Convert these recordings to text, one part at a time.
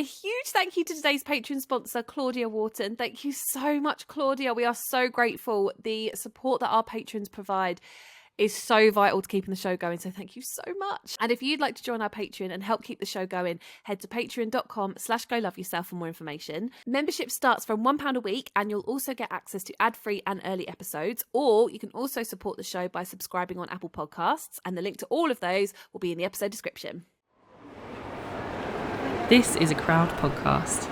a huge thank you to today's Patreon sponsor, Claudia Wharton. Thank you so much, Claudia. We are so grateful. The support that our patrons provide is so vital to keeping the show going. So thank you so much. And if you'd like to join our Patreon and help keep the show going, head to patreon.com/GoLoveYourself for more information. Membership starts from £1 a week, and you'll also get access to ad-free and early episodes. Or you can also support the show by subscribing on Apple Podcasts. And the link to all of those will be in the episode description. This is a Crowd podcast.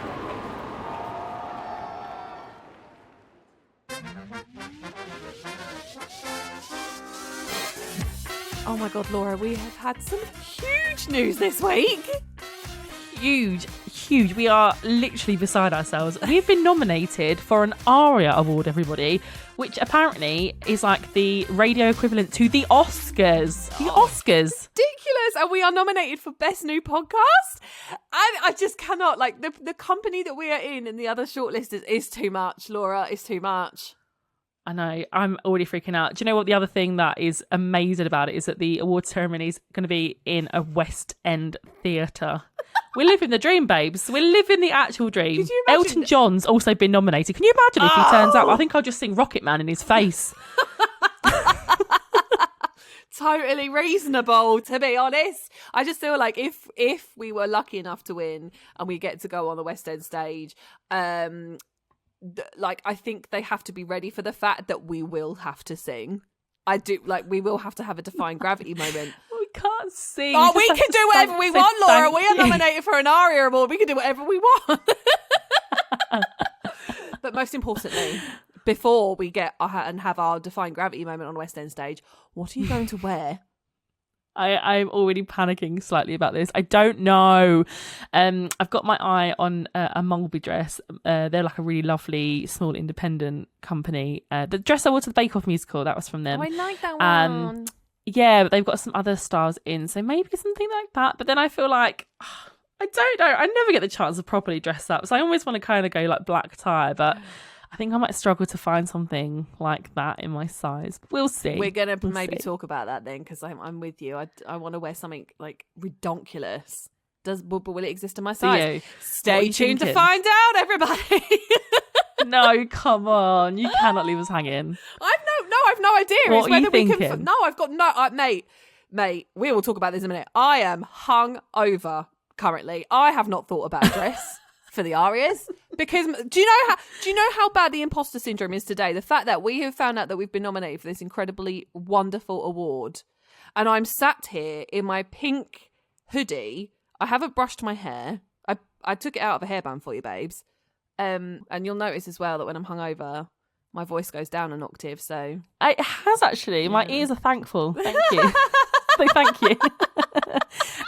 Oh my God, Laura, we have had some huge news this week. Huge. We are literally beside ourselves. We've been nominated for an ARIA award, everybody, which apparently is like the radio equivalent to the Oscars. The Oscars. Ridiculous. And we are nominated for Best New Podcast. I just cannot, like, the company that we are in and the other shortlisters is too much, Laura. It's too much. I know, I'm already freaking out. Do you know what the other thing that is amazing about it is that the award ceremony is going to be in a West End theatre. We're living the dream, babes. We're living the actual dream. Could you imagine? Elton John's also been nominated. Can you imagine if he turns up? I think I'll just sing Rocket Man in his face. Totally reasonable, to be honest. I just feel like if we were lucky enough to win and we get to go on the West End stage, like, I think they have to be ready for the fact that we will have to sing. We will have to have a Defying Gravity moment. We can't sing. Oh, we can do whatever we want, Laura. We are nominated for an ARIA award. We can do whatever we want. But most importantly, before we get and have our Defying Gravity moment on West End stage, what are you going to wear? I'm already panicking slightly about this. I don't know. I've got my eye on a Mulby dress. They're like a really lovely small independent company. The dress I wore to the Bake Off musical, that was from them. Oh, I like that one. Yeah, but they've got some other stars in, so maybe something like that. But then I feel like, I don't know. I never get the chance to properly dress up. So I always want to kind of go like black tie, but I think I might struggle to find something like that in my size. We'll see. We're going to maybe talk about that then, because I'm with you. I want to wear something like redonkulous. Will it exist in my size? Stay tuned to find out, everybody. No, come on. You cannot leave us hanging. I've no idea. What it's are whether you we thinking? can. No, I've got no. Mate, we will talk about this in a minute. I am hung over currently. I have not thought about a dress for the Arias, because do you know how bad the imposter syndrome is today? The fact that we have found out that we've been nominated for this incredibly wonderful award, and I'm sat here in my pink hoodie. I haven't brushed my hair. I took it out of a hairband for you, babes. And you'll notice as well that when I'm hungover, my voice goes down an octave. So it has actually. Yeah. My ears are thankful. Thank you. So thank you.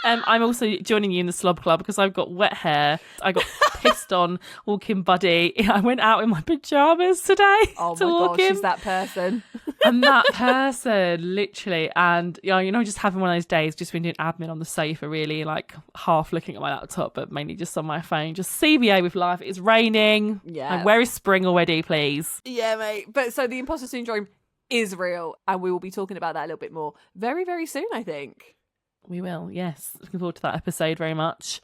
I'm also joining you in the slob club because I've got wet hair. I got pissed on walking buddy. I went out in my pajamas today. Oh to my walk gosh, in. she's that person. I'm that person, literally. And just having one of those days, just been doing admin on the sofa, really, like half looking at my laptop, but mainly just on my phone. Just CBA with life. It's raining. Yeah. And where is spring already, please? Yeah, mate. But so the imposter syndrome is real, and we will be talking about that a little bit more very, very soon, I think. We will, yes. Looking forward to that episode very much.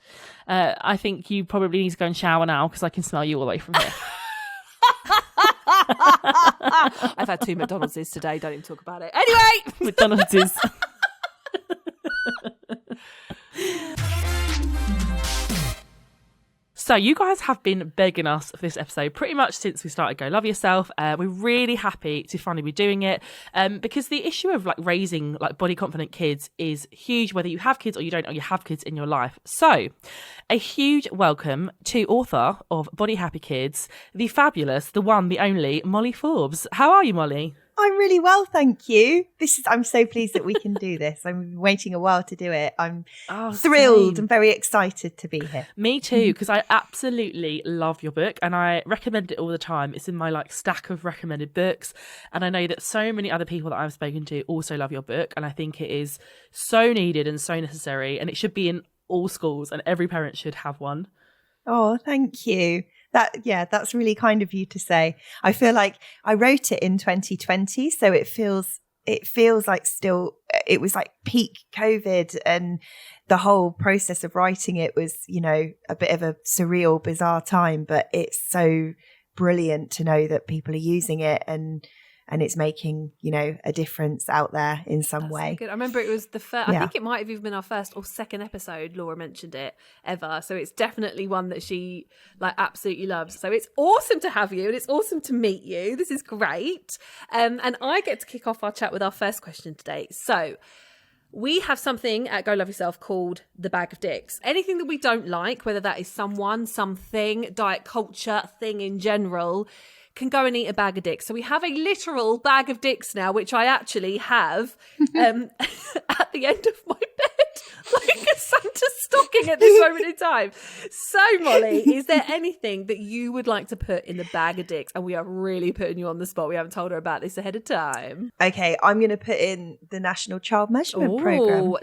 I think you probably need to go and shower now because I can smell you all the way from here. I've had 2 McDonald's today. Don't even talk about it. Anyway, McDonald's. So you guys have been begging us for this episode pretty much since we started Go Love Yourself. We're really happy to finally be doing it because the issue of like raising like body confident kids is huge, whether you have kids or you don't, or you have kids in your life. So a huge welcome to author of Body Happy Kids, the fabulous, the one, the only Molly Forbes. How are you, Molly? I'm really well, thank you. I'm so pleased that we can do this. I'm waiting a while to do it. I'm thrilled same. and very excited to be here. Me too, because I absolutely love your book and I recommend it all the time. It's in my like stack of recommended books, and I know that so many other people that I've spoken to also love your book, and I think it is so needed and so necessary, and it should be in all schools and every parent should have one. Oh, thank you. That's really kind of you to say. I feel like I wrote it in 2020, so it feels it feels like still, it was like peak COVID, and the whole process of writing it was, you know, a bit of a surreal, bizarre time, but it's so brilliant to know that people are using it and it's making, you know, a difference out there in some way. So good. I remember it was the first, Yeah. I think it might have even been our first or second episode, Laura mentioned it, ever. So it's definitely one that she like absolutely loves. So it's awesome to have you and it's awesome to meet you. This is great. And I get to kick off our chat with our first question today. So we have something at Go Love Yourself called the bag of dicks. Anything that we don't like, whether that is someone, something, diet culture, thing in general, can go and eat a bag of dicks. So we have a literal bag of dicks now, which I actually have at the end of my bed, like a Santa stocking at this moment in time. So Molly, is there anything that you would like to put in the bag of dicks? And we are really putting you on the spot. We haven't told her about this ahead of time. Okay, I'm going to put in the National Child Measurement Programme, Ooh.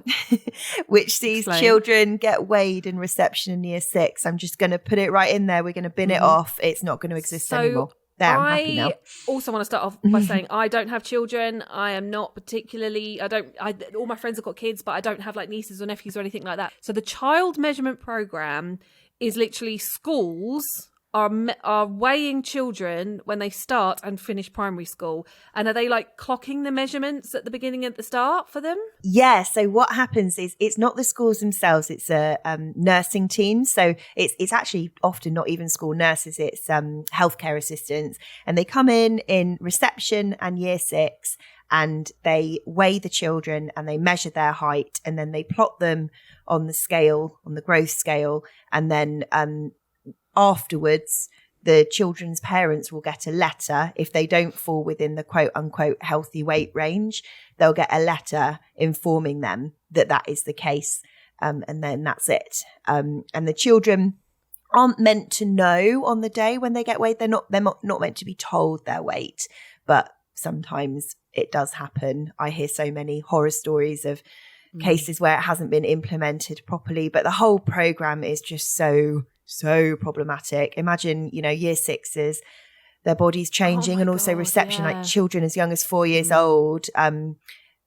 which sees Explain. children get weighed in reception in year 6. I'm just going to put it right in there. We're going to bin it off. It's not going to exist anymore. There, I'm happy now. I also want to start off by saying I don't have children. I am not particularly, all my friends have got kids, but I don't have like nieces or nephews or anything like that. So the child measurement program is literally schools are weighing children when they start and finish primary school. And are they like clocking the measurements at the beginning and at the start for them? Yeah. So what happens is it's not the schools themselves. It's a nursing team. So it's actually often not even school nurses. It's healthcare assistants, and they come in reception and year 6, and they weigh the children and they measure their height, and then they plot them on the scale, on the growth scale, and then afterwards, the children's parents will get a letter. If they don't fall within the quote unquote healthy weight range, they'll get a letter informing them that that is the case. And then that's it. And the children aren't meant to know on the day when they get weighed. They're not meant to be told their weight, but sometimes it does happen. I hear so many horror stories of cases where it hasn't been implemented properly, but the whole program is just so problematic. Imagine, you know, year 6s, their body's changing, and also God, reception, yeah. like children as young as 4 years old,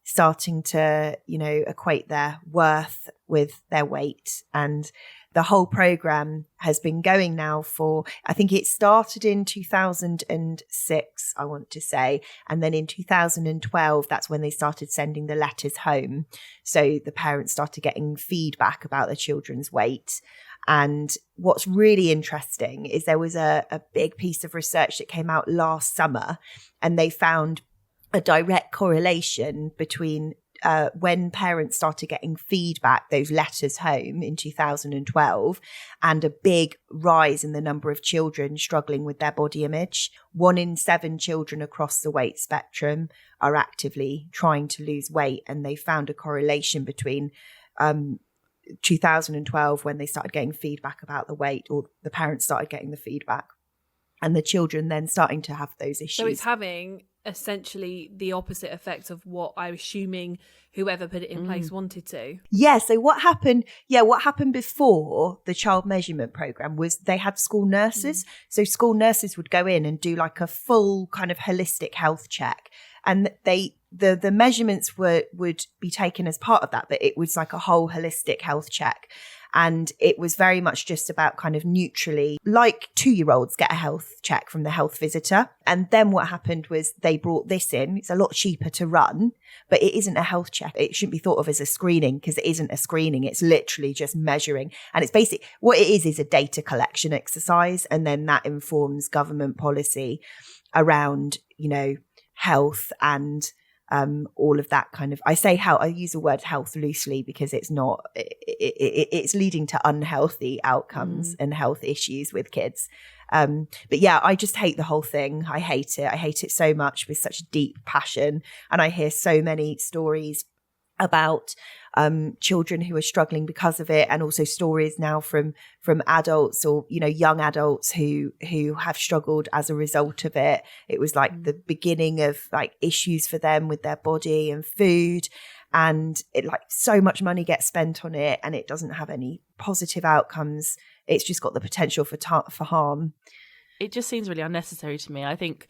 starting to, you know, equate their worth with their weight. And the whole program has been going now for, I think it started in 2006, I want to say. And then in 2012, that's when they started sending the letters home. So the parents started getting feedback about their children's weight. And what's really interesting is there was a big piece of research that came out last summer, and they found a direct correlation between when parents started getting feedback, those letters home in 2012, and a big rise in the number of children struggling with their body image. 1 in 7 children across the weight spectrum are actively trying to lose weight, and they found a correlation between 2012, when they started getting feedback about the weight, or the parents started getting the feedback, and the children then starting to have those issues. So it's having essentially the opposite effect of what I'm assuming whoever put it in place wanted to. Yeah. So what happened before the child measurement program was they had school nurses. So school nurses would go in and do like a full kind of holistic health check. And the measurements would be taken as part of that, but it was like a whole holistic health check. And it was very much just about kind of neutrally, like 2-year-olds get a health check from the health visitor. And then what happened was they brought this in. It's a lot cheaper to run, but it isn't a health check. It shouldn't be thought of as a screening, because it isn't a screening. It's literally just measuring. And it's basically what it is a data collection exercise. And then that informs government policy around, you know, health and all of that kind of, I use the word health loosely because it's not, it's leading to unhealthy outcomes and health issues with kids. But yeah, I just hate the whole thing. I hate it. I hate it so much with such deep passion. And I hear so many stories about children who are struggling because of it, and also stories now from adults, or, you know, young adults who have struggled as a result of it. It was like the beginning of like issues for them with their body and food, and it, like, so much money gets spent on it and it doesn't have any positive outcomes. It's just got the potential for harm. It just seems really unnecessary to me. I think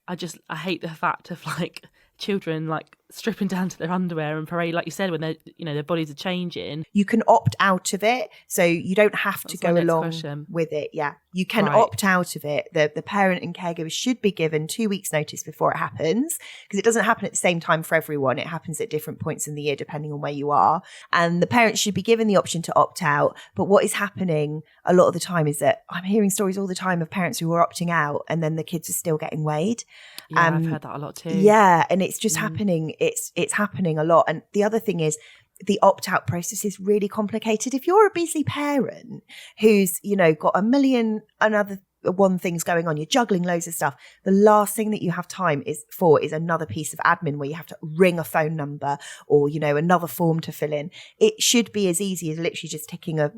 I hate the fact of like children like stripping down to their underwear and parade, like you said, when they're, you know, their bodies are changing. You can opt out of it, so you don't have to That's my go next along question. with it. Yeah, you can Right. opt out of it. The parent and caregiver should be given 2 weeks notice before it happens, because it doesn't happen at the same time for everyone. It happens at different points in the year depending on where you are, and the parents should be given the option to opt out. But what is happening a lot of the time is that I'm hearing stories all the time of parents who are opting out and then the kids are still getting weighed. Yeah, I've heard that a lot too. Yeah, and it's just happening. It's happening a lot. And the other thing is, the opt-out process is really complicated. If you're a busy parent who's, you know, got a million and other one things going on, you're juggling loads of stuff, the last thing that you have time is another piece of admin where you have to ring a phone number or, you know, another form to fill in. It should be as easy as literally just ticking a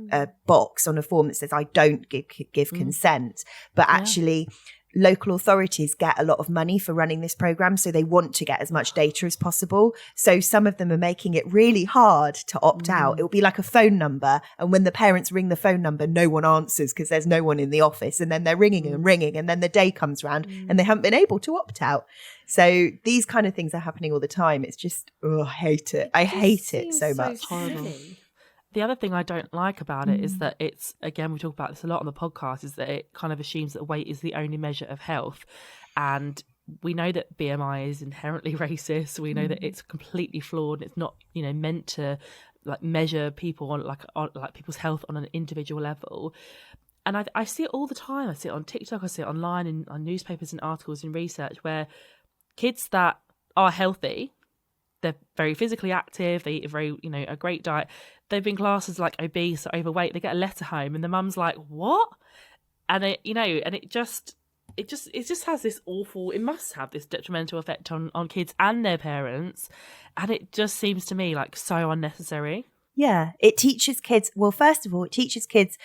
box on a form that says I don't give consent. But actually, local authorities get a lot of money for running this program, so they want to get as much data as possible. So some of them are making it really hard to opt out. It will be like a phone number, and when the parents ring the phone number, no one answers because there's no one in the office, and then they're ringing and ringing, and then the day comes around and they haven't been able to opt out. So these kind of things are happening all the time. It's just, I hate it. I hate it so much. Silly. The other thing I don't like about it is that it's, again, we talk about this a lot on the podcast, is that it kind of assumes that weight is the only measure of health. And we know that BMI is inherently racist. We know that it's completely flawed. It's not, you know, meant to like measure people on like people's health on an individual level. And I see it all the time. I see it on TikTok. I see it online in on newspapers and articles and research where kids that are healthy, they're very physically active, they eat a very, you know, a great diet, they've been classed as like obese or overweight. They get a letter home and the mum's like, what? And it, you know, and it just has this awful, it must have this detrimental effect on kids and their parents. And it just seems to me like so unnecessary. Yeah, it teaches kids, well, first of all, it teaches kids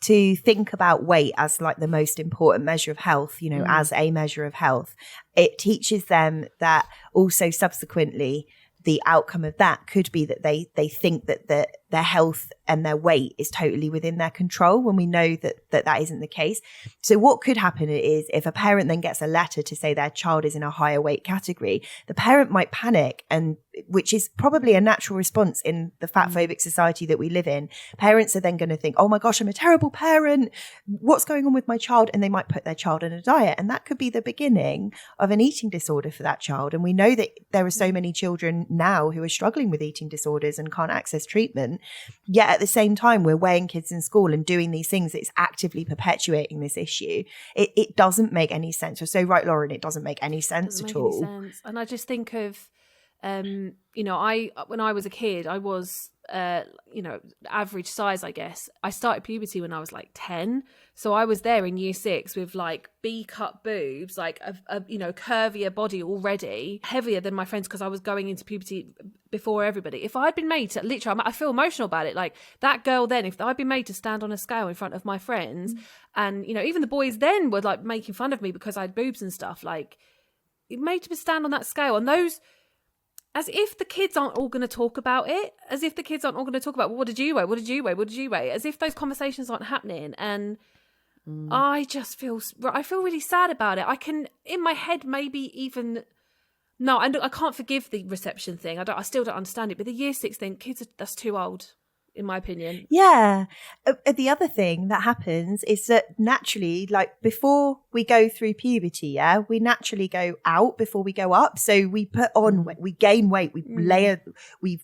to think about weight as like the most important measure of health, you know, as a measure of health. It teaches them that also subsequently the outcome of that could be that they think that their health and their weight is totally within their control, when we know that isn't the case. So what could happen is if a parent then gets a letter to say their child is in a higher weight category, the parent might panic, and which is probably a natural response in the fat phobic society that we live in. Parents are then going to think, oh my gosh, I'm a terrible parent. What's going on with my child? And they might put their child on a diet. And that could be the beginning of an eating disorder for that child. And we know that there are so many children now who are struggling with eating disorders and can't access treatment. Yet at the same time, we're weighing kids in school and doing these things. It's actively perpetuating this issue. It doesn't make any sense. You're so right, Lauren. It doesn't make any sense at all. Sense. And I just think of, you know, when I was a kid, I was, you know, average size, I guess. I started puberty when I was like 10. So I was there in year 6 with like B-cut boobs, like a you know, curvier body already, heavier than my friends because I was going into puberty before everybody. If I'd been made to, literally, I feel emotional about it. Like that girl then, if I'd been made to stand on a scale in front of my friends and, you know, even the boys then were like making fun of me because I had boobs and stuff, like it made me stand on that scale. And those, as if the kids aren't all going to talk about it, as if the kids aren't all going to talk about, well, what did you weigh? What did you weigh? What did you weigh? As if those conversations aren't happening. And I just feel really sad about it. I can, in my head, maybe even, no, I can't forgive the reception thing. I still don't understand it. But the year 6 thing, kids, that's too old, in my opinion. Yeah. The other thing that happens is that naturally, like before we go through puberty, yeah, we naturally go out before we go up. So we put on, we gain weight, we layer, we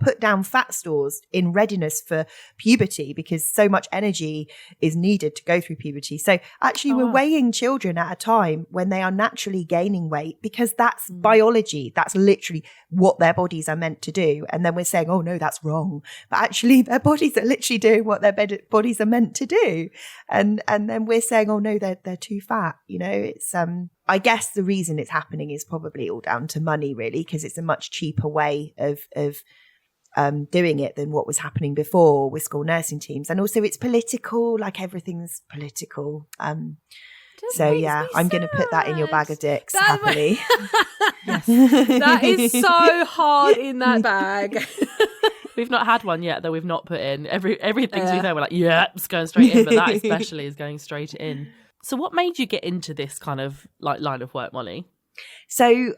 put down fat stores in readiness for puberty because so much energy is needed to go through puberty. So actually we're weighing children at a time when they are naturally gaining weight because that's biology. That's literally what their bodies are meant to do. And then we're saying, oh no, that's wrong. But actually their bodies are literally doing what their bodies are meant to do. And then we're saying, oh no, they're too fat. You know, it's, I guess the reason it's happening is probably all down to money, really, because it's a much cheaper way of doing it than what was happening before with school nursing teams. And also it's political, like everything's political. So yeah, I'm going to put that in your bag of dicks happily. Yes. That is so hard in that bag. We've not had one yet that we've not put in. Everything to be fair, we're like, yeah, it's going straight in, but that especially is going straight in. So what made you get into this kind of like line of work, Molly? So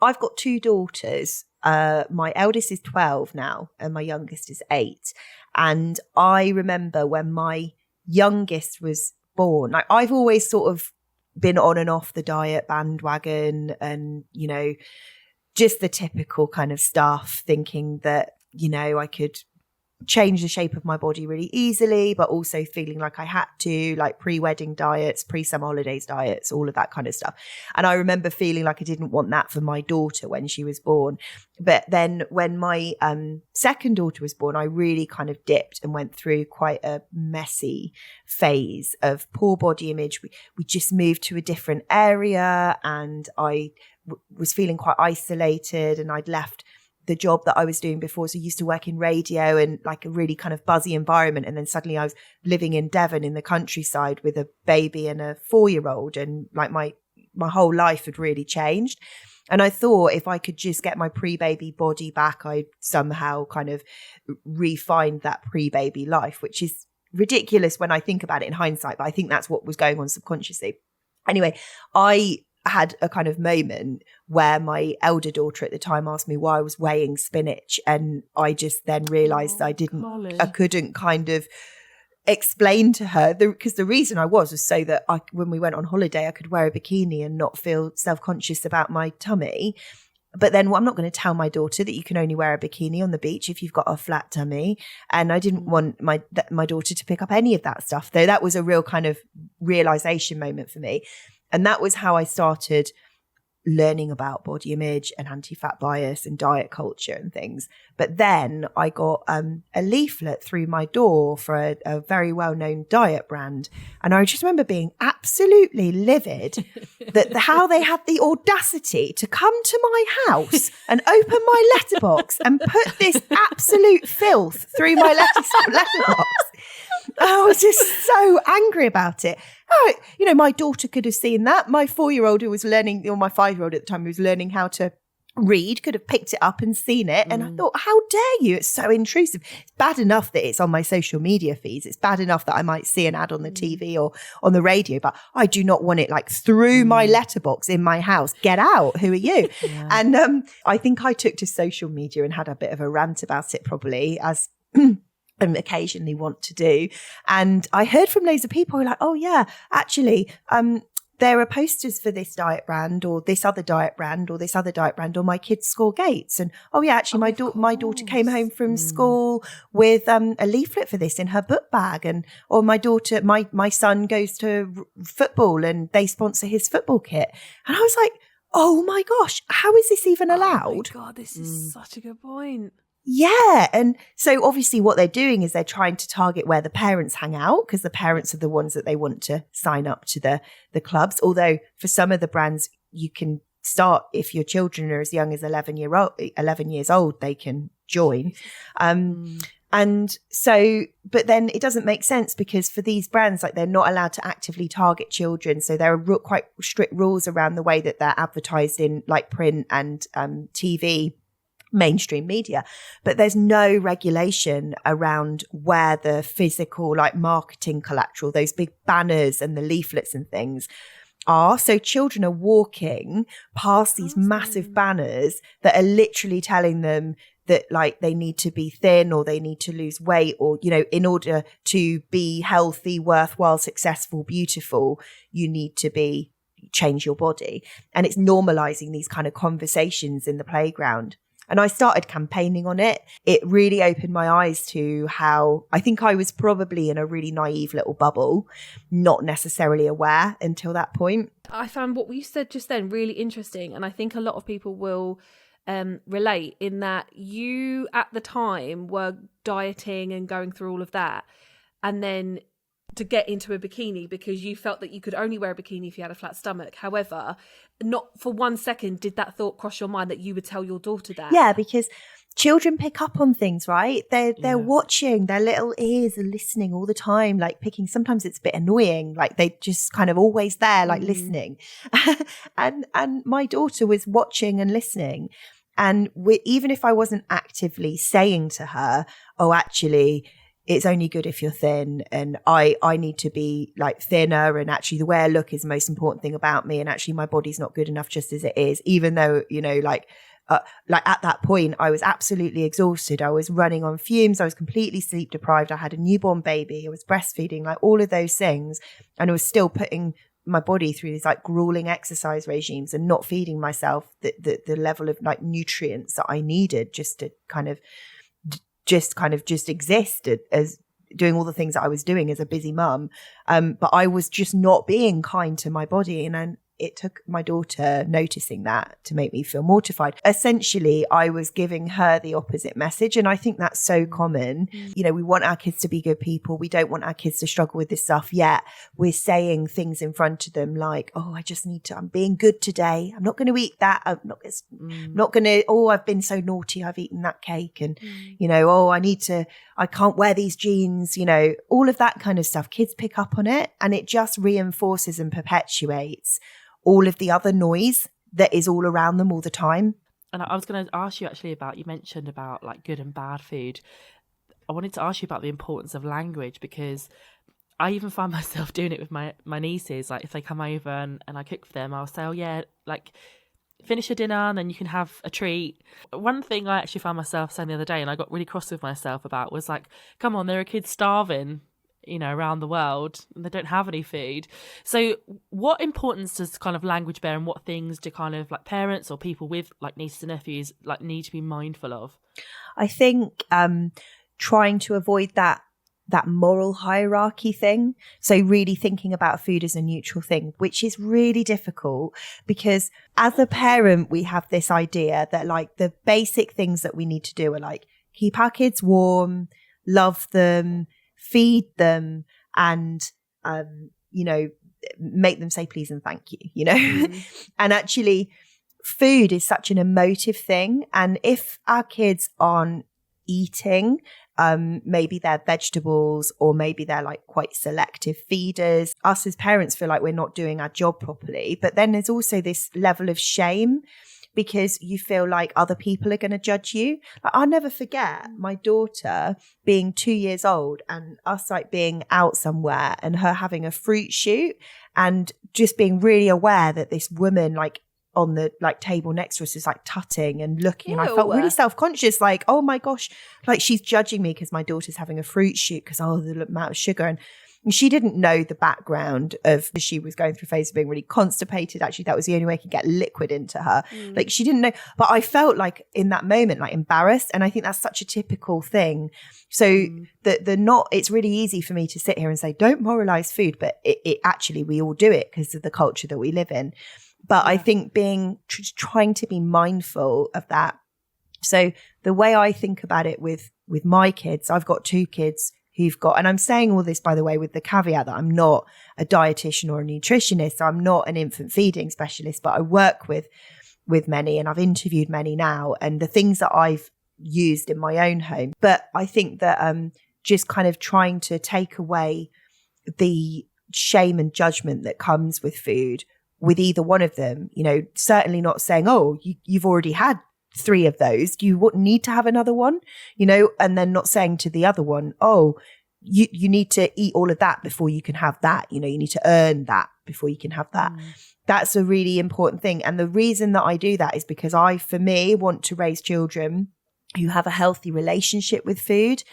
I've got 2 daughters. My eldest is 12 now and my youngest is 8. And I remember when my youngest was born, like I've always sort of been on and off the diet bandwagon and, you know, just the typical kind of stuff, thinking that, you know, I could change the shape of my body really easily, but also feeling like I had to, like pre-wedding diets, pre-summer holidays diets, all of that kind of stuff. And I remember feeling like I didn't want that for my daughter when she was born. But then when my second daughter was born, I really kind of dipped and went through quite a messy phase of poor body image. We just moved to a different area and I was feeling quite isolated, and I'd left the job that I was doing before. So I used to work in radio and like a really kind of buzzy environment. And then suddenly I was living in Devon in the countryside with a baby and a 4-year-old. And like my whole life had really changed. And I thought if I could just get my pre-baby body back, I'd somehow kind of refine that pre-baby life, which is ridiculous when I think about it in hindsight. But I think that's what was going on subconsciously. Anyway, I had a kind of moment where my elder daughter at the time asked me why I was weighing spinach. And I just then realized I couldn't kind of explain to her because the reason I was so that when we went on holiday, I could wear a bikini and not feel self-conscious about my tummy. But then I'm not going to tell my daughter that you can only wear a bikini on the beach if you've got a flat tummy. And I didn't want my daughter to pick up any of that stuff, though that was a real kind of realization moment for me. And that was how I started learning about body image and anti-fat bias and diet culture and things. But then I got a leaflet through my door for a very well-known diet brand. And I just remember being absolutely livid that how they had the audacity to come to my house and open my letterbox and put this absolute filth through my letterbox. I was just so angry about it. Oh, you know, my daughter could have seen that. My 4-year-old who was learning, or my 5-year-old at the time who was learning how to read could have picked it up and seen it. And I thought, how dare you? It's so intrusive. It's bad enough that it's on my social media feeds. It's bad enough that I might see an ad on the TV or on the radio, but I do not want it like through my letterbox in my house. Get out. Who are you? Yeah. And I think I took to social media and had a bit of a rant about it, probably, as occasionally want to do. And I heard from loads of people who were like, oh yeah, actually, there are posters for this diet brand or this other diet brand or this other diet brand, or my kids score gates. And oh yeah, actually my daughter came home from school with a leaflet for this in her book bag. And or my son goes to football and they sponsor his football kit. And I was like, oh my gosh, how is this even allowed? Oh my God, this is such a good point. Yeah. And so obviously what they're doing is they're trying to target where the parents hang out, because the parents are the ones that they want to sign up to the clubs. Although for some of the brands, you can start, if your children are as young as 11 years old, they can join. And so, but then it doesn't make sense, because for these brands, like, they're not allowed to actively target children. So there are quite strict rules around the way that they're advertised in like print and TV, mainstream media. But there's no regulation around where the physical, like, marketing collateral, those big banners and the leaflets and things are. So children are walking past these massive banners that are literally telling them that, like, they need to be thin or they need to lose weight, or, you know, in order to be healthy, worthwhile, successful, beautiful, you need to change your body. And it's normalizing these kind of conversations in the playground. And I started campaigning on it. It really opened my eyes to how I think I was probably in a really naive little bubble, not necessarily aware until that point. I found what you said just then really interesting. And I think a lot of people will relate, in that you at the time were dieting and going through all of that. And then to get into a bikini because you felt that you could only wear a bikini if you had a flat stomach. However, not for 1 second did that thought cross your mind that you would tell your daughter that. Yeah, because children pick up on things, right? They're watching, their little ears are listening all the time, like picking. Sometimes it's a bit annoying, like they just kind of always there, like listening. and my daughter was watching and listening. And even if I wasn't actively saying to her, oh, actually, it's only good if you're thin, and I need to be like thinner, and actually the way I look is the most important thing about me, and actually my body's not good enough just as it is, even though, you know, like at that point I was absolutely exhausted. I was running on fumes. I was completely sleep deprived. I had a newborn baby. I was breastfeeding, like all of those things. And I was still putting my body through these like grueling exercise regimes and not feeding myself the level of like nutrients that I needed just to kind of exist as doing all the things that I was doing as a busy mum. But I was just not being kind to my body. And then it took my daughter noticing that to make me feel mortified. Essentially, I was giving her the opposite message. And I think that's so common. You know, we want our kids to be good people. We don't want our kids to struggle with this stuff, yet we're saying things in front of them like, oh, I'm being good today. I'm not going to eat that. I'm not going to, oh, I've been so naughty. I've eaten that cake. And, you know, oh, I can't wear these jeans, you know, all of that kind of stuff. Kids pick up on it, and it just reinforces and perpetuates all of the other noise that is all around them all the time. And I was going to ask you actually you mentioned about like good and bad food. I wanted to ask you about the importance of language, because I even find myself doing it with my nieces. Like if they come over and I cook for them, I'll say, oh yeah, like finish your dinner and then you can have a treat. One thing I actually found myself saying the other day, and I got really cross with myself about, was like, come on, there are kids starving, you know, around the world, and they don't have any food. So what importance does kind of language bear, and what things do kind of like parents or people with like nieces and nephews like need to be mindful of? I think trying to avoid that moral hierarchy thing. So really thinking about food as a neutral thing, which is really difficult, because as a parent, we have this idea that like the basic things that we need to do are like keep our kids warm, love them, feed them, and, you know, make them say please and thank you, you know. And actually food is such an emotive thing. And if our kids aren't eating, maybe they're vegetables, or maybe they're like quite selective feeders, us as parents feel like we're not doing our job properly. But then there's also this level of shame, because you feel like other people are going to judge you. Like, I'll never forget my daughter being 2 years old and us like being out somewhere and her having a fruit shoot, and just being really aware that this woman like on the like table next to us is like tutting and looking. Ew. And I felt really self-conscious, like, oh my gosh, like she's judging me because my daughter's having a fruit shoot because, oh, the amount of sugar. And she didn't know the background of, she was going through a phase of being really constipated. Actually, that was the only way I could get liquid into her. Like she didn't know, but I felt like in that moment, like embarrassed. And I think that's such a typical thing. So it's really easy for me to sit here and say, don't moralize food, but it actually, we all do it because of the culture that we live in. But I think trying to be mindful of that. So the way I think about it with my kids, I've got 2 kids who've got, and I'm saying all this, by the way, with the caveat that I'm not a dietitian or a nutritionist. I'm not an infant feeding specialist, but I work with many, and I've interviewed many now, and the things that I've used in my own home. But I think that just kind of trying to take away the shame and judgment that comes with food with either one of them, you know, certainly not saying, oh, you've already had 3 of those, you wouldn't need to have another one, you know, and then not saying to the other one, oh, you need to eat all of that before you can have that, you know, you need to earn that before you can have that. That's a really important thing. And the reason that I do that is because I, for me, want to raise children who have a healthy relationship with food.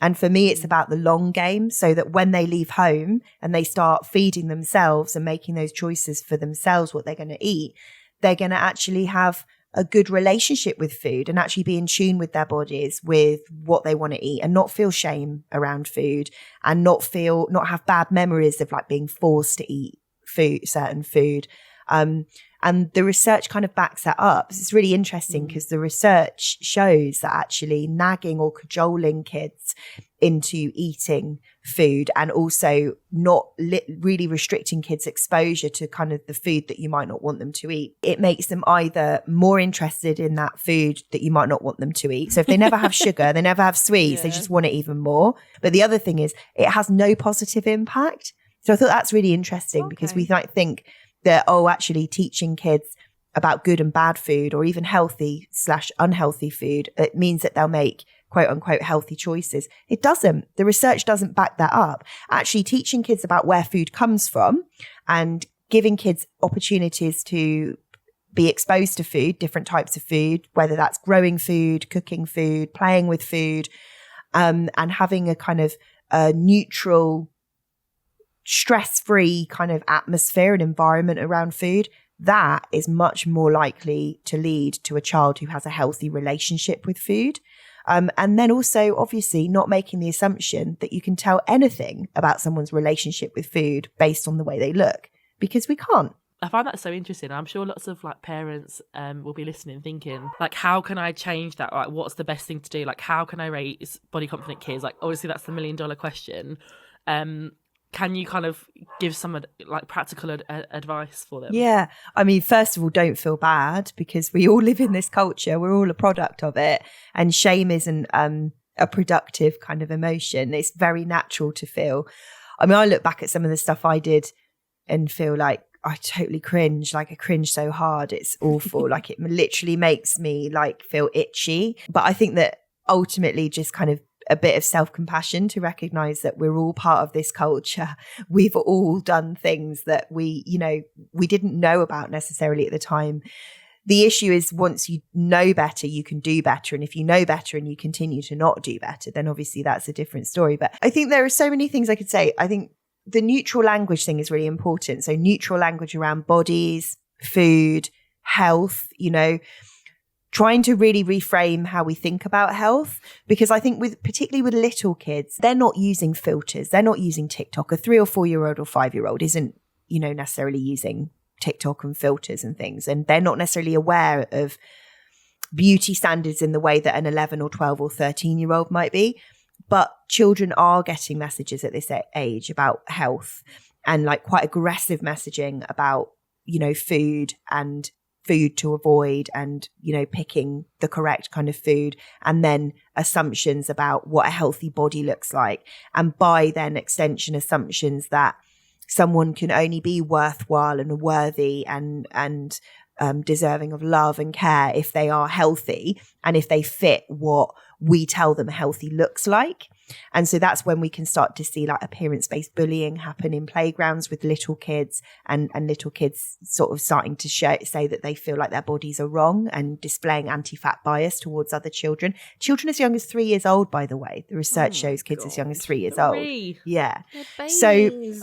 And for me, it's about the long game, so that when they leave home and they start feeding themselves and making those choices for themselves, what they're going to eat, they're going to actually have a good relationship with food and actually be in tune with their bodies, with what they want to eat, and not feel shame around food, and not have bad memories of like being forced to eat certain food. And the research kind of backs that up. It's really interesting because the research shows that actually nagging or cajoling kids into eating food, and also not really restricting kids' exposure to kind of the food that you might not want them to eat, it makes them either more interested in that food that you might not want them to eat. So if they never have sugar, they never have sweets, they just want it even more. But the other thing is it has no positive impact. So I thought that's really interesting because we might think that, oh, actually teaching kids about good and bad food, or even healthy/unhealthy food, it means that they'll make quote unquote healthy choices. It doesn't. The research doesn't back that up. Actually, teaching kids about where food comes from and giving kids opportunities to be exposed to food, different types of food, whether that's growing food, cooking food, playing with food, and having a kind of neutral, stress-free kind of atmosphere and environment around food, that is much more likely to lead to a child who has a healthy relationship with food. And then also, obviously, not making the assumption that you can tell anything about someone's relationship with food based on the way they look, because we can't. I find that so interesting. I'm sure lots of like parents will be listening thinking, like, how can I change that? Like, what's the best thing to do? Like, how can I raise body confident kids? Like, obviously that's the $1 million question. Can you kind of give some like practical advice for them? Yeah. I mean, first of all, don't feel bad, because we all live in this culture. We're all a product of it. And shame isn't a productive kind of emotion. It's very natural to feel. I mean, I look back at some of the stuff I did and feel like I totally cringe. Like, I cringe so hard. It's awful. Like, it literally makes me like feel itchy. But I think that ultimately just kind of a bit of self-compassion to recognize that we're all part of this culture. We've all done things that we didn't know about necessarily at the time. The issue is, once you know better, you can do better. And if you know better and you continue to not do better, then obviously that's a different story. But I think there are so many things I could say. I think the neutral language thing is really important. So neutral language around bodies, food, health, trying to really reframe how we think about health, because I think particularly with little kids, they're not using filters. They're not using TikTok. A 3 or 4-year-old or 5-year-old isn't, necessarily using TikTok and filters and things. And they're not necessarily aware of beauty standards in the way that an 11 or 12 or 13-year-old might be. But children are getting messages at this age about health, and like quite aggressive messaging about, food and food to avoid, and, picking the correct kind of food, and then assumptions about what a healthy body looks like. And by then extension, assumptions that someone can only be worthwhile and worthy and deserving of love and care if they are healthy and if they fit what we tell them healthy looks like. And so that's when we can start to see like appearance-based bullying happen in playgrounds with little kids, and little kids sort of starting to say that they feel like their bodies are wrong and displaying anti-fat bias towards other children. Children as young as 3 years old, by the way. The research shows kids as young as 3 years old. Yeah. So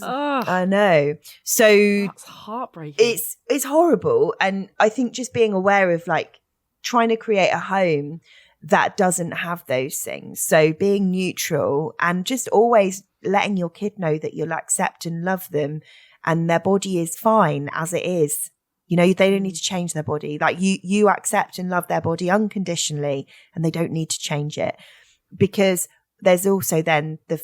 I know. So that's heartbreaking. It's horrible. And I think just being aware of like trying to create a home that doesn't have those things. So being neutral and just always letting your kid know that you'll accept and love them and their body is fine as it is. They don't need to change their body. Like you accept and love their body unconditionally, and they don't need to change it. Because there's also then the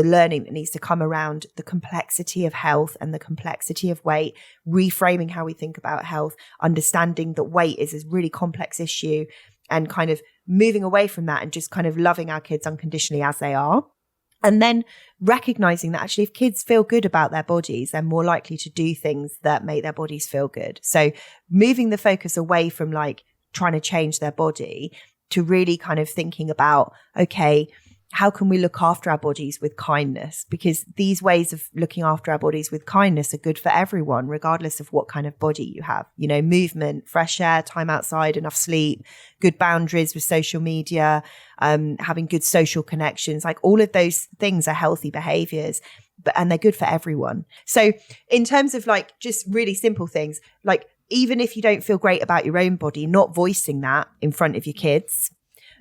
learning that needs to come around the complexity of health and the complexity of weight, reframing how we think about health, understanding that weight is a really complex issue, and kind of moving away from that and just kind of loving our kids unconditionally as they are. And then recognizing that actually if kids feel good about their bodies, they're more likely to do things that make their bodies feel good. So moving the focus away from like trying to change their body to really kind of thinking about, okay, how can we look after our bodies with kindness? Because these ways of looking after our bodies with kindness are good for everyone, regardless of what kind of body you have. Movement, fresh air, time outside, enough sleep, good boundaries with social media, having good social connections. Like all of those things are healthy behaviors, and they're good for everyone. So in terms of like just really simple things, like even if you don't feel great about your own body, not voicing that in front of your kids,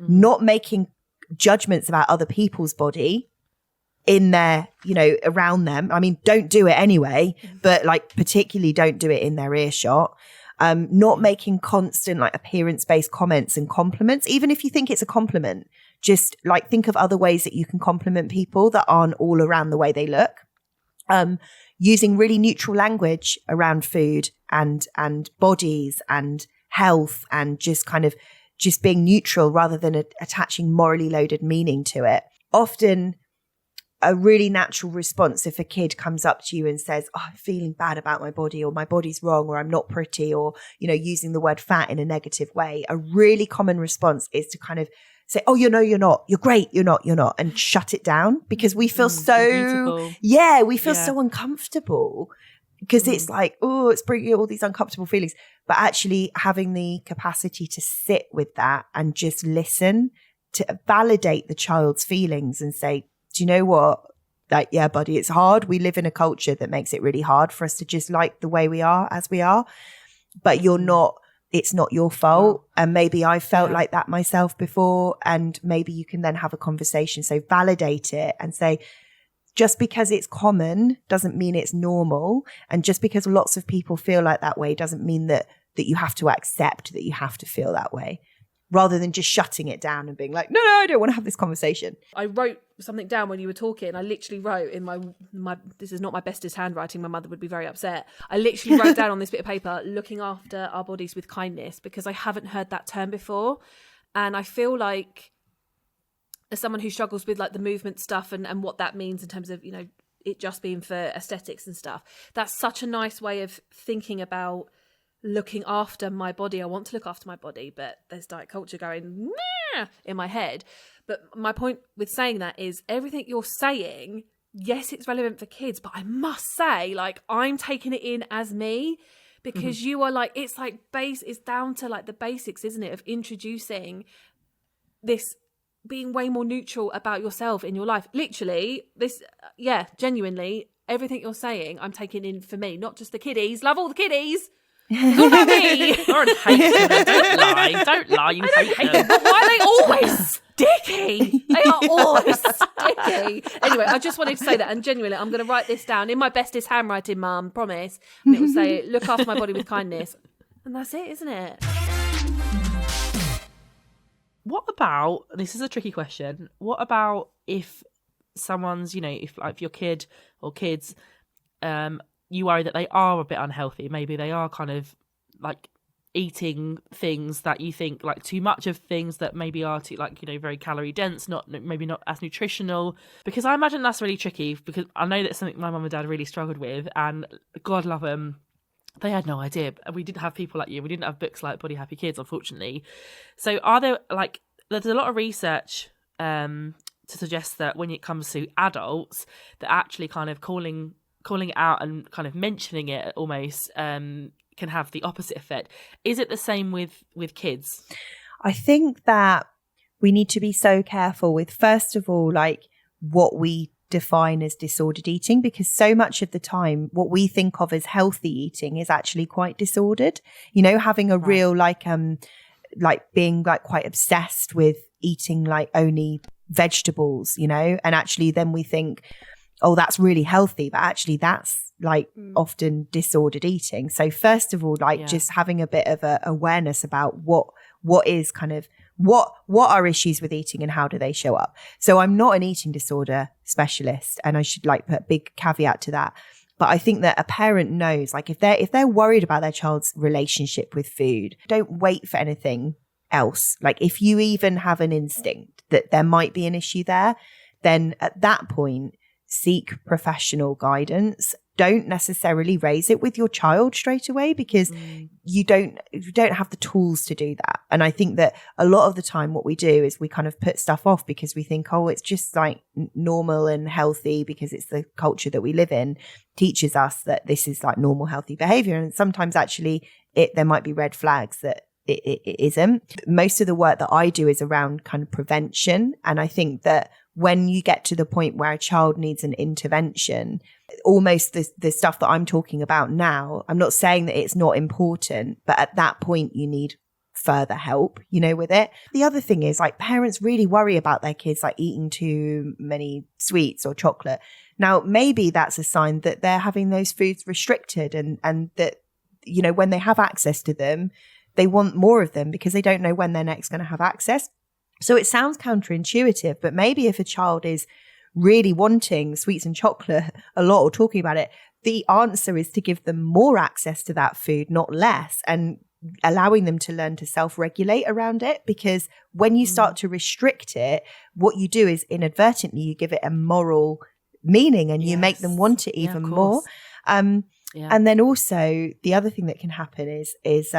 not making judgments about other people's body in their, around them. I mean, don't do it anyway, but like particularly don't do it in their earshot. Not making constant like appearance-based comments and compliments, even if you think it's a compliment. Just like think of other ways that you can compliment people that aren't all around the way they look. Using really neutral language around food and bodies and health, and just being neutral rather than attaching morally loaded meaning to it. Often a really natural response if a kid comes up to you and says, oh, I'm feeling bad about my body, or my body's wrong, or I'm not pretty, or, using the word fat in a negative way. A really common response is to kind of say, oh, you're not, you're great, you're not, and shut it down, because we feel beautiful. we feel so uncomfortable, because it's like, oh, it's bringing all these uncomfortable feelings. But actually having the capacity to sit with that and just listen, to validate the child's feelings and say, do you know what? Like, yeah, buddy, it's hard. We live in a culture that makes it really hard for us to just like the way we are as we are. But it's not your fault. Wow. And maybe I felt like that myself before. And maybe you can then have a conversation. So validate it and say, just because it's common doesn't mean it's normal. And just because lots of people feel like that way doesn't mean that you have to accept that you have to feel that way, rather than just shutting it down and being like, no, I don't want to have this conversation. I wrote something down when you were talking. I literally wrote in my this is not my bestest handwriting. My mother would be very upset. I literally wrote down on this bit of paper, looking after our bodies with kindness, because I haven't heard that term before. And I feel like, as someone who struggles with like the movement stuff and what that means in terms of, you know, it just being for aesthetics and stuff, that's such a nice way of thinking about looking after my body. I want to look after my body, but there's diet culture going in my head. But my point with saying that is, everything you're saying, yes, it's relevant for kids, but I must say, like, I'm taking it in as me, because you are like, it's like it's down to like the basics, isn't it, of introducing this, being way more neutral about yourself in your life. Literally, this, genuinely, everything you're saying, I'm taking in for me, not just the kiddies. Love all the kiddies. It's all about me. Lauren hates them. Don't lie. You hate them. Why are they always sticky? They are always sticky. Anyway, I just wanted to say that, and genuinely, I'm going to write this down in my bestest handwriting, Mum, promise. And it will say, look after my body with kindness. And that's it, isn't it? What about, this is a tricky question, what about if someone's, you know, if your kid or kids, you worry that they are a bit unhealthy, maybe they are kind of like eating things that you think, like too much of things that maybe are too, like, you know, very calorie dense, maybe not as nutritional, because I imagine that's really tricky, because I know that's something my mum and dad really struggled with, and God love them, they had no idea. We didn't have people like you. We didn't have books like Body Happy Kids, unfortunately. So are there, like, there's a lot of research to suggest that when it comes to adults, that actually kind of calling it out and kind of mentioning it almost can have the opposite effect. Is it the same with kids? I think that we need to be so careful with, first of all, like, what we define as disordered eating, because so much of the time what we think of as healthy eating is actually quite disordered. You know, having a real like being like quite obsessed with eating like only vegetables, you know, and actually then we think, oh, that's really healthy, but actually that's like often disordered eating. So first of all, like just having a bit of a awareness about what is kind of what are issues with eating and how do they show up. So I'm not an eating disorder specialist, and I should like put a big caveat to that. But I think that a parent knows, like, if they're worried about their child's relationship with food, don't wait for anything else. Like, if you even have an instinct that there might be an issue there, then at that point, seek professional guidance. Don't necessarily raise it with your child straight away, because you don't have the tools to do that. And I think that a lot of the time what we do is we kind of put stuff off because we think, oh, it's just like normal and healthy, because it's the culture that we live in teaches us that this is like normal, healthy behavior. And sometimes actually there might be red flags that it isn't. Most of the work that I do is around kind of prevention. And I think that when you get to the point where a child needs an intervention, almost the stuff that I'm talking about now, I'm not saying that it's not important, but at that point you need further help, you know, with it. The other thing is, like, parents really worry about their kids like eating too many sweets or chocolate. Now, maybe that's a sign that they're having those foods restricted, and that, you know, when they have access to them, they want more of them because they don't know when they're next going to have access. So it sounds counterintuitive, but maybe if a child is really wanting sweets and chocolate a lot or talking about it, the answer is to give them more access to that food, not less, and allowing them to learn to self-regulate around it. Because when you start to restrict it, what you do is inadvertently you give it a moral meaning, and you make them want it even more. And then also the other thing that can happen is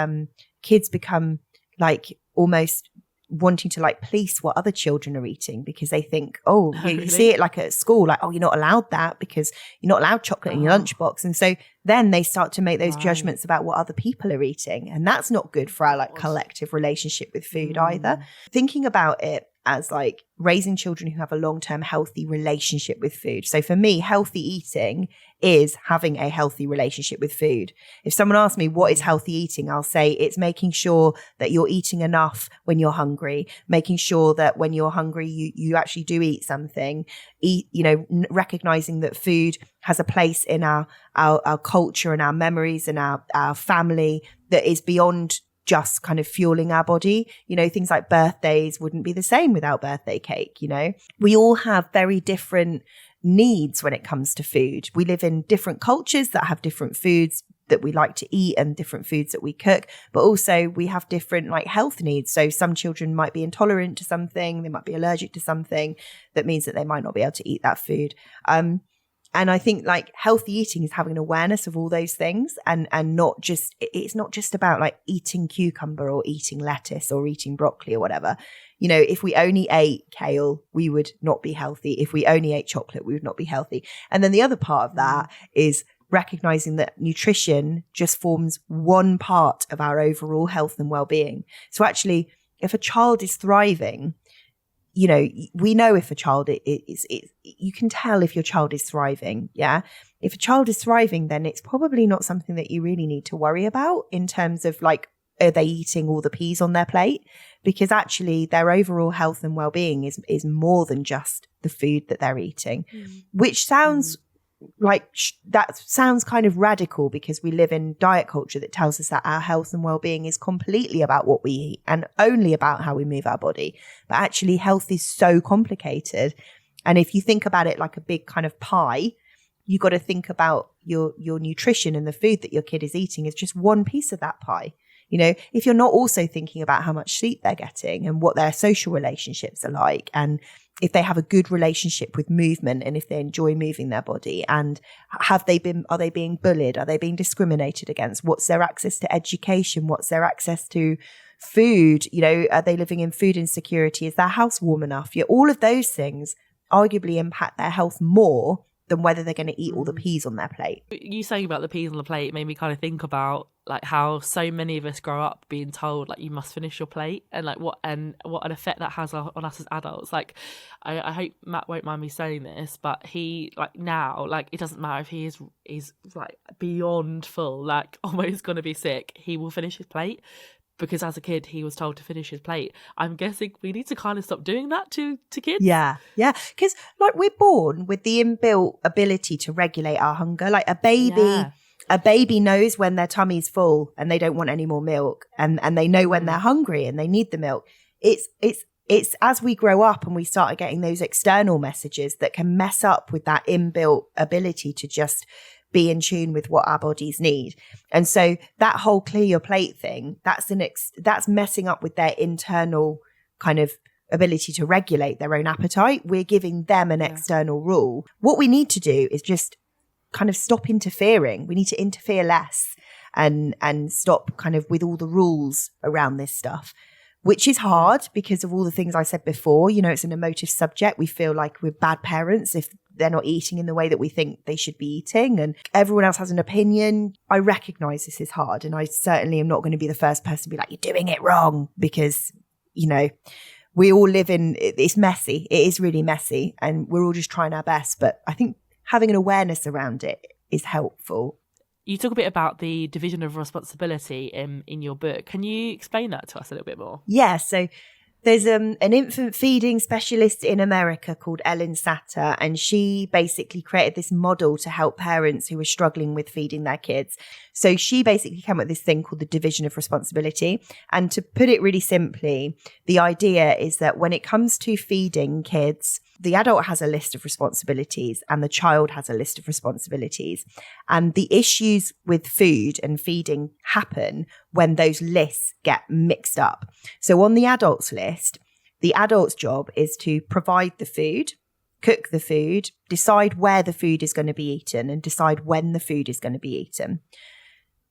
kids become like almost wanting to like police what other children are eating because they think, oh, you Really? see it like at school, like, oh, you're not allowed that because you're not allowed chocolate in your lunchbox. And so then they start to make those judgments about what other people are eating. And that's not good for our like collective relationship with food either. Thinking about it as like raising children who have a long-term healthy relationship with food. So for me, healthy eating is having a healthy relationship with food. If someone asks me what is healthy eating, I'll say it's making sure that you're eating enough when you're hungry, making sure that when you're hungry, you actually do eat something, recognizing that food has a place in our culture and our memories and our family that is beyond just kind of fueling our body. Things like birthdays wouldn't be the same without birthday cake. We all have very different needs when it comes to food. We live in different cultures that have different foods that we like to eat and different foods that we cook, but also we have different like health needs. So some children might be intolerant to something, they might be allergic to something that means that they might not be able to eat that food. And I think like healthy eating is having an awareness of all those things and not just, it's not just about like eating cucumber or eating lettuce or eating broccoli or whatever. If we only ate kale, we would not be healthy. If we only ate chocolate, we would not be healthy. And then the other part of that is recognizing that nutrition just forms one part of our overall health and well-being. So actually, if a child is thriving, we know if a child is, you can tell if your child is thriving. Yeah. If a child is thriving, then it's probably not something that you really need to worry about in terms of like, are they eating all the peas on their plate? Because actually their overall health and well-being is more than just the food that they're eating, which sounds like that sounds kind of radical because we live in diet culture that tells us that our health and well-being is completely about what we eat and only about how we move our body. But actually health is so complicated. And if you think about it like a big kind of pie, you got to think about your nutrition and the food that your kid is eating is just one piece of that pie. If you're not also thinking about how much sleep they're getting and what their social relationships are like, and if they have a good relationship with movement and if they enjoy moving their body, and are they being bullied? Are they being discriminated against? What's their access to education? What's their access to food? Are they living in food insecurity? Is their house warm enough? All of those things arguably impact their health more than whether they're going to eat all the peas on their plate. You saying about the peas on the plate made me kind of think about like how so many of us grow up being told like you must finish your plate and like what an effect that has on us as adults. Like I hope Matt won't mind me saying this, but he like now like it doesn't matter if he is like beyond full, like almost gonna be sick, he will finish his plate. Because as a kid, he was told to finish his plate. I'm guessing we need to kind of stop doing that to kids. Yeah. Because like we're born with the inbuilt ability to regulate our hunger. Like a baby knows when their tummy's full and they don't want any more milk, and they know when they're hungry and they need the milk. It's as we grow up and we start getting those external messages that can mess up with that inbuilt ability to just be in tune with what our bodies need. And so that whole clear your plate thing, that's messing up with their internal kind of ability to regulate their own appetite. We're giving them an external rule. What we need to do is just kind of stop interfering. We need to interfere less and stop kind of with all the rules around this stuff, which is hard because of all the things I said before. It's an emotive subject. We feel like we're bad parents if they're not eating in the way that we think they should be eating, and everyone else has an opinion. I recognize this is hard, and I certainly am not going to be the first person to be like, you're doing it wrong, because, we all live in, it's messy. It is really messy, and we're all just trying our best. But I think having an awareness around it is helpful. You talk a bit about the division of responsibility in your book. Can you explain that to us a little bit more? Yeah, so there's an infant feeding specialist in America called Ellen Satter, and she basically created this model to help parents who were struggling with feeding their kids. So she basically came up with this thing called the division of responsibility. And to put it really simply, the idea is that when it comes to feeding kids, the adult has a list of responsibilities and the child has a list of responsibilities. And the issues with food and feeding happen when those lists get mixed up. So on the adult's list, the adult's job is to provide the food, cook the food, decide where the food is going to be eaten, and decide when the food is going to be eaten.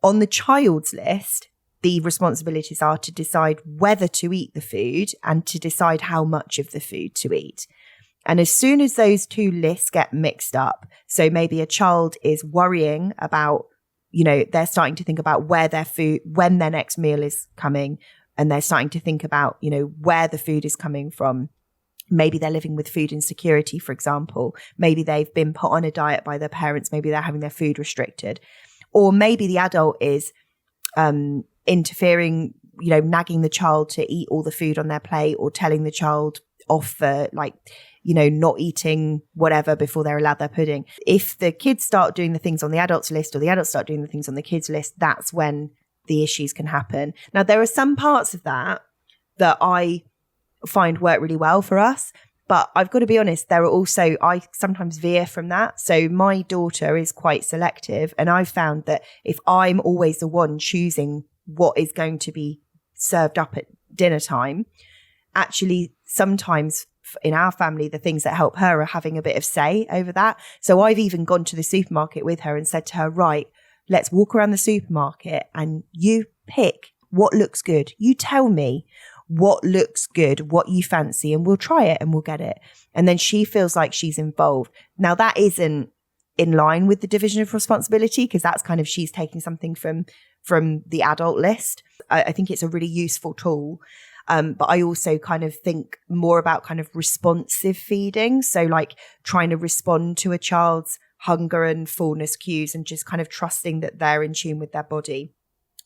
On the child's list, the responsibilities are to decide whether to eat the food and to decide how much of the food to eat. And as soon as those two lists get mixed up, so maybe a child is worrying about, they're starting to think about where their food, when their next meal is coming, and they're starting to think about, where the food is coming from. Maybe they're living with food insecurity, for example. Maybe they've been put on a diet by their parents. Maybe they're having their food restricted. Or maybe the adult is interfering, nagging the child to eat all the food on their plate, or telling the child off for not eating whatever before they're allowed their pudding. If the kids start doing the things on the adults list, or the adults start doing the things on the kids list, that's when the issues can happen. Now, there are some parts of that I find work really well for us, but I've got to be honest, there are also, I sometimes veer from that. So my daughter is quite selective, and I've found that if I'm always the one choosing what is going to be served up at dinner time, actually sometimes in our family, the things that help her are having a bit of say over that. So I've even gone to the supermarket with her and said to her, right, let's walk around the supermarket and you pick what looks good. You tell me what looks good, what you fancy, and we'll try it and we'll get it. And then she feels like she's involved. Now, that isn't in line with the division of responsibility, because that's kind of, she's taking something from the adult list. I think it's a really useful tool. But I also kind of think more about kind of responsive feeding. So like trying to respond to a child's hunger and fullness cues, and just kind of trusting that they're in tune with their body.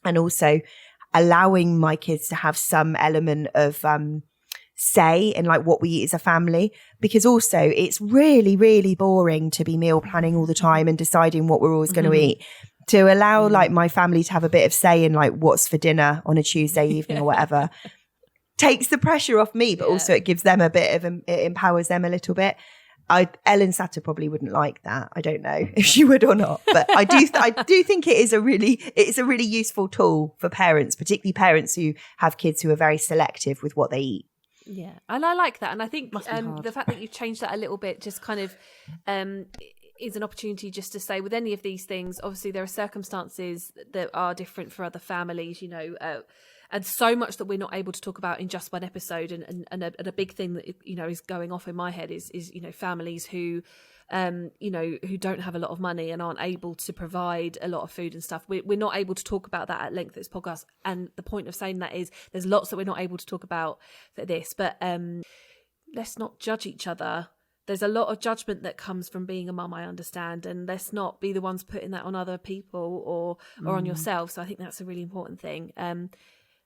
And also allowing my kids to have some element of say in like what we eat as a family, because also it's really, really boring to be meal planning all the time and deciding what we're always going to eat. To allow like my family to have a bit of say in like what's for dinner on a Tuesday evening or whatever takes the pressure off me, but also it gives them a bit of, it empowers them a little bit. Ellen Satter probably wouldn't like that. I don't know if she would or not, but I do think it is a really useful tool for parents, particularly parents who have kids who are very selective with what they eat. Yeah, and I like that, and I think the fact that you've changed that a little bit just kind of is an opportunity just to say, with any of these things, obviously there are circumstances that are different for other families, and so much that we're not able to talk about in just one episode. And a big thing that is going off in my head is families who who don't have a lot of money and aren't able to provide a lot of food and stuff. We're not able to talk about that at length in this podcast. And the point of saying that is there's lots that we're not able to talk about for this, but let's not judge each other. There's a lot of judgment that comes from being a mum, I understand, and let's not be the ones putting that on other people or on yourself. So I think that's a really important thing.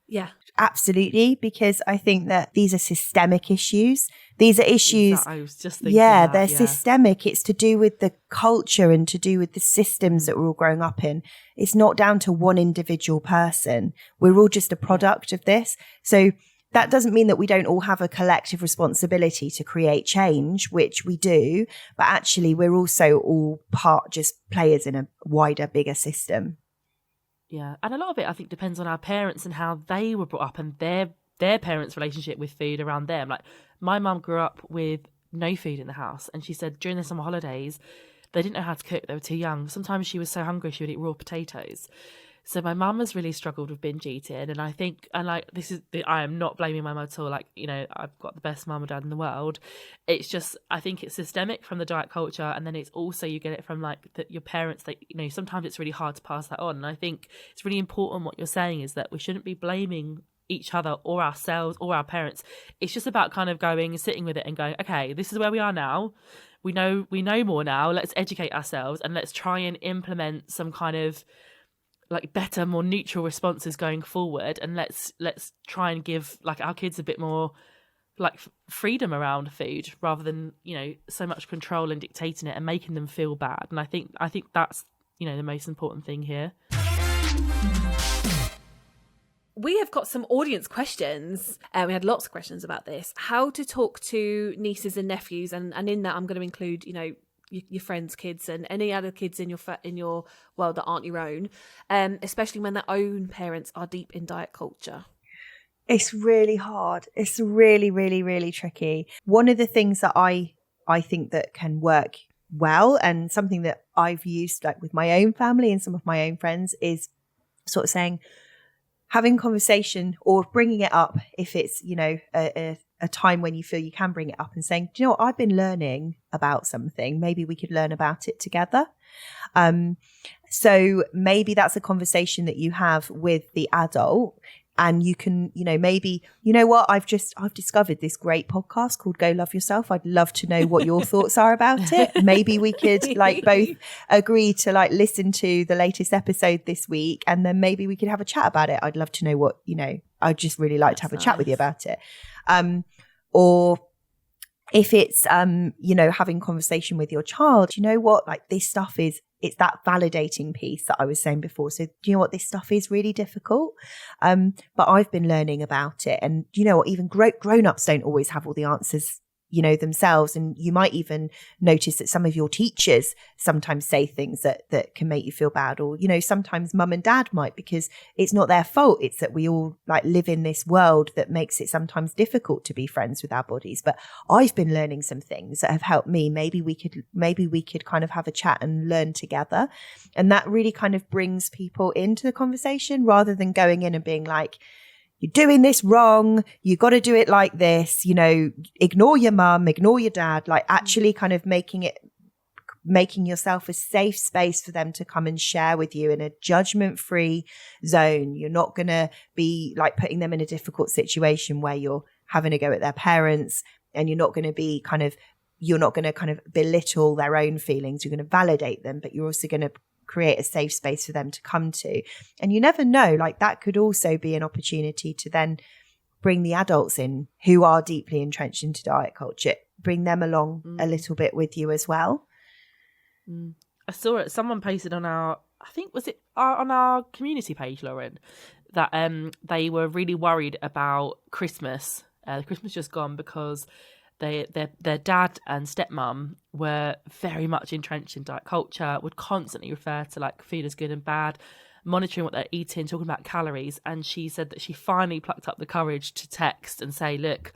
Yeah, absolutely. Because I think that these are systemic issues. These are issues. I was just thinking they're systemic. It's to do with the culture and to do with the systems that we're all growing up in. It's not down to one individual person. We're all just a product of this. So that doesn't mean that we don't all have a collective responsibility to create change, which we do. But actually, we're also all just players in a wider, bigger system. Yeah, and a lot of it, I think, depends on our parents and how they were brought up and their parents' relationship with food around them. Like, my mum grew up with no food in the house, and she said during the summer holidays, they didn't know how to cook. They were too young. Sometimes she was so hungry she would eat raw potatoes. So my mum has really struggled with binge eating, and I think, and like, I am not blaming my mum at all. Like, I've got the best mum and dad in the world. It's just, I think it's systemic from the diet culture, and then it's also, you get it from like your parents. Like, sometimes it's really hard to pass that on. And I think it's really important what you're saying is that we shouldn't be blaming each other or ourselves or our parents. It's just about kind of going and sitting with it and going, okay, this is where we are now. We know more now. Let's educate ourselves and let's try and implement some kind of like better, more neutral responses going forward, and let's try and give like our kids a bit more like freedom around food rather than so much control and dictating it and making them feel bad. And I think that's the most important thing here. We have got some audience questions. We had lots of questions about this. How to talk to nieces and nephews, and in that I'm going to include your friends' kids and any other kids in your world that aren't your own, especially when their own parents are deep in diet culture. It's really hard. It's really, really, really tricky. One of the things that I think that can work well, and something that I've used like with my own family and some of my own friends, is sort of saying, having conversation or bringing it up if it's, you know, a time when you feel you can bring it up and saying, do you know what, I've been learning about something. Maybe we could learn about it together. So maybe that's a conversation that you have with the adult, and you can, you know, maybe, you know what, I've discovered this great podcast called Go Love Yourself. I'd love to know what your thoughts are about it. Maybe we could like both agree to like listen to the latest episode this week, and then maybe we could have a chat about it. I'd love to know what, you know, I'd just really like to have a chat with you about it. Or if it's, you know, having conversation with your child, you know what, like this stuff is, it's that validating piece that I was saying before. So do you know what, this stuff is really difficult, but I've been learning about it. And you know what, even grown-ups don't always have all the answers, you know, themselves. And you might even notice that some of your teachers sometimes say things that can make you feel bad, or, you know, sometimes mum and dad might, because it's not their fault. It's that we all like live in this world that makes it sometimes difficult to be friends with our bodies. But I've been learning some things that have helped me. Maybe we could kind of have a chat and learn together. And that really kind of brings people into the conversation, rather than going in and being like, you're doing this wrong, you got to do it like this, you know, ignore your mum, ignore your dad, like actually kind of making yourself a safe space for them to come and share with you in a judgment-free zone. You're not going to be like putting them in a difficult situation where you're having to go at their parents, and you're not going to kind of belittle their own feelings. You're going to validate them, but you're also going to create a safe space for them to come to. And you never know, like that could also be an opportunity to then bring the adults in who are deeply entrenched into diet culture, bring them along a little bit with you as well. I saw it, someone posted on our, I think was it on our community page, Lauren, that they were really worried about Christmas. Christmas just gone, because their dad and stepmom were very much entrenched in diet culture, would constantly refer to like food as good and bad, monitoring what they're eating, talking about calories. And she said that she finally plucked up the courage to text and say, look,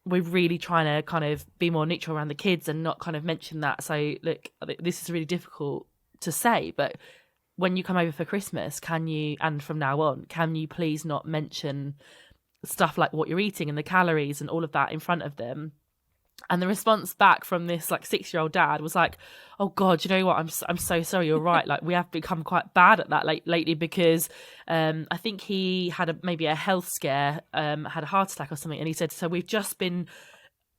we're really trying to kind of be more neutral around the kids and not kind of mention that. So look, this is really difficult to say, but when you come over for Christmas, can you, and from now on, can you please not mention stuff like what you're eating and the calories and all of that in front of them? And the response back from this like 6-year-old dad was like, oh God, you know what? I'm so sorry. You're right. Like we have become quite bad at that lately, because I think he had maybe a health scare, had a heart attack or something. And he said, so we've just been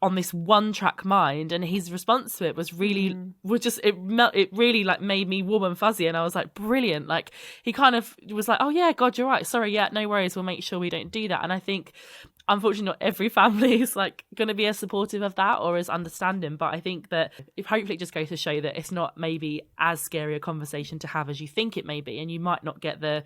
on this one track mind, and his response to it was really it really like made me warm and fuzzy. And I was like, brilliant. Like he kind of was like, oh yeah, God, you're right, sorry, yeah, no worries, we'll make sure we don't do that. And I think unfortunately not every family is like going to be as supportive of that or as understanding, but I think that if hopefully it just goes to show that it's not maybe as scary a conversation to have as you think it may be, and you might not get the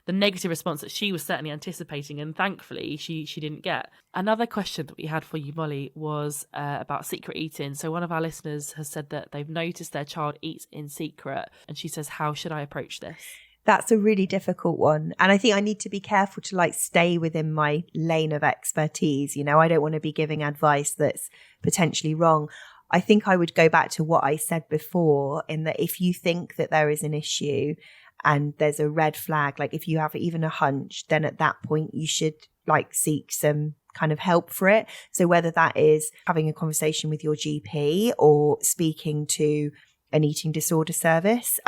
negative response that she was certainly anticipating, and thankfully she didn't get. Another question that we had for you, Molly, was about secret eating. So one of our listeners has said that they've noticed their child eats in secret, and she says, how should I approach this? That's a really difficult one. And I think I need to be careful to like stay within my lane of expertise. You know, I don't want to be giving advice that's potentially wrong. I think I would go back to what I said before, in that if you think that there is an issue and there's a red flag, like if you have even a hunch, then at that point you should like seek some kind of help for it. So whether that is having a conversation with your GP or speaking to an eating disorder service,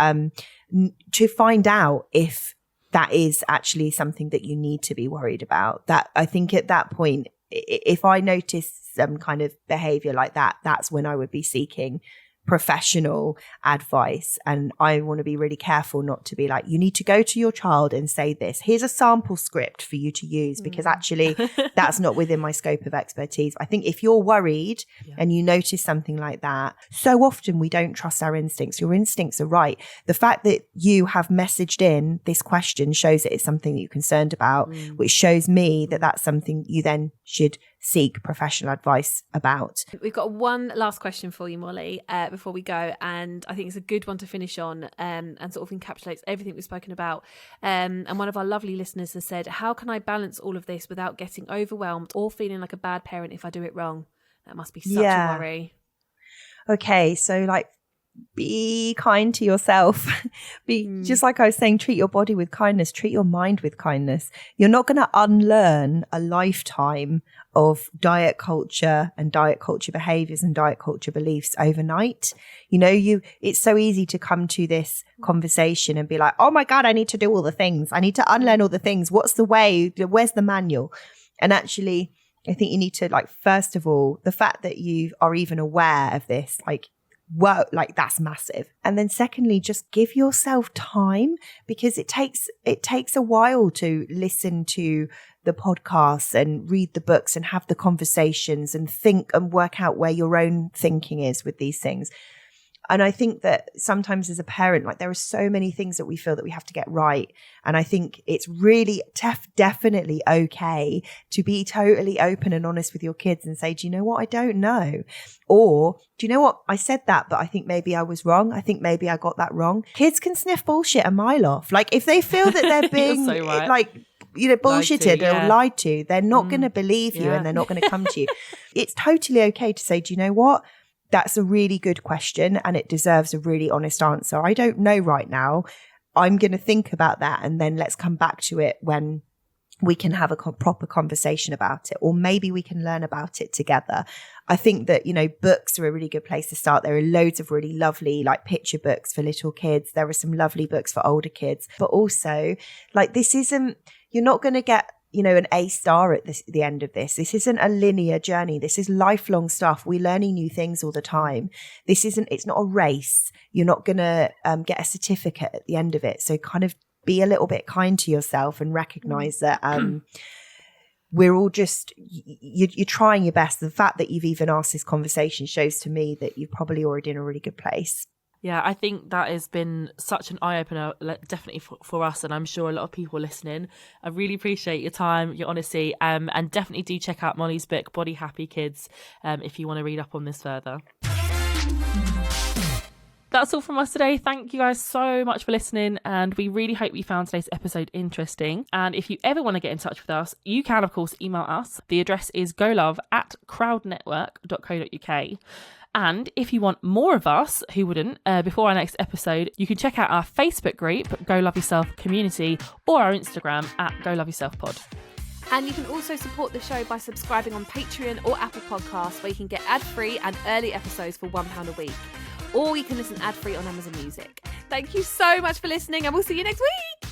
to find out if that is actually something that you need to be worried about. That I think at that point, if I notice some kind of behavior like that, that's when I would be seeking professional advice. And I want to be really careful not to be like, you need to go to your child and say this. Here's a sample script for you to use, because actually that's not within my scope of expertise. I think if you're worried and you notice something like that, so often we don't trust our instincts. Your instincts are right. The fact that you have messaged in this question shows that it's something that you're concerned about, which shows me that that's something you then should seek professional advice about. We've got one last question for you, Molly, before we go, and I think it's a good one to finish on, and sort of encapsulates everything we've spoken about. And one of our lovely listeners has said, how can I balance all of this without getting overwhelmed or feeling like a bad parent if I do it wrong? That must be such a worry. Okay, so like be kind to yourself. Just like I was saying, treat your body with kindness, treat your mind with kindness. You're not going to unlearn a lifetime of diet culture and diet culture behaviors and diet culture beliefs overnight. You know, it's so easy to come to this conversation and be like, oh my God, I need to do all the things. I need to unlearn all the things. What's the way? Where's the manual? And actually, I think you need to, like, first of all, the fact that you are even aware of this, like, whoa, like, that's massive. And then secondly, just give yourself time, because it takes a while to listen to the podcasts and read the books and have the conversations and think and work out where your own thinking is with these things. And I think that sometimes as a parent, like, there are so many things that we feel that we have to get right. And I think it's really definitely okay to be totally open and honest with your kids and say, do you know what? I don't know. Or do you know what? I said that, but I think maybe I was wrong. I think maybe I got that wrong. Kids can sniff bullshit a mile off. Like, if they feel that they're being so right. like, you know, bullshitted yeah. or lied to, they're not going to believe you and they're not going to come to you. It's totally okay to say, do you know what? That's a really good question and it deserves a really honest answer. I don't know right now. I'm going to think about that, and then let's come back to it when we can have a proper conversation about it, or maybe we can learn about it together. I think that, you know, books are a really good place to start. There are loads of really lovely, like, picture books for little kids. There are some lovely books for older kids, but also, like, you're not going to get, you know, an A star at the end of this. This isn't a linear journey. This is lifelong stuff. We're learning new things all the time. It's not a race. You're not going to get a certificate at the end of it. So kind of be a little bit kind to yourself and recognize that we're all just, you're trying your best. The fact that you've even asked this conversation shows to me that you're probably already in a really good place. Yeah, I think that has been such an eye-opener, definitely for us, and I'm sure a lot of people listening. I really appreciate your time, your honesty, and definitely do check out Molly's book, Body Happy Kids, if you want to read up on this further. That's all from us today. Thank you guys so much for listening, and we really hope you found today's episode interesting. And if you ever want to get in touch with us, you can, of course, email us. The address is golove@crowdnetwork.co.uk. And if you want more of us, who wouldn't, before our next episode, you can check out our Facebook group, Go Love Yourself Community, or our Instagram @Go Love Yourself Pod. And you can also support the show by subscribing on Patreon or Apple Podcasts, where you can get ad-free and early episodes for £1 a week. Or you can listen ad-free on Amazon Music. Thank you so much for listening, and we'll see you next week.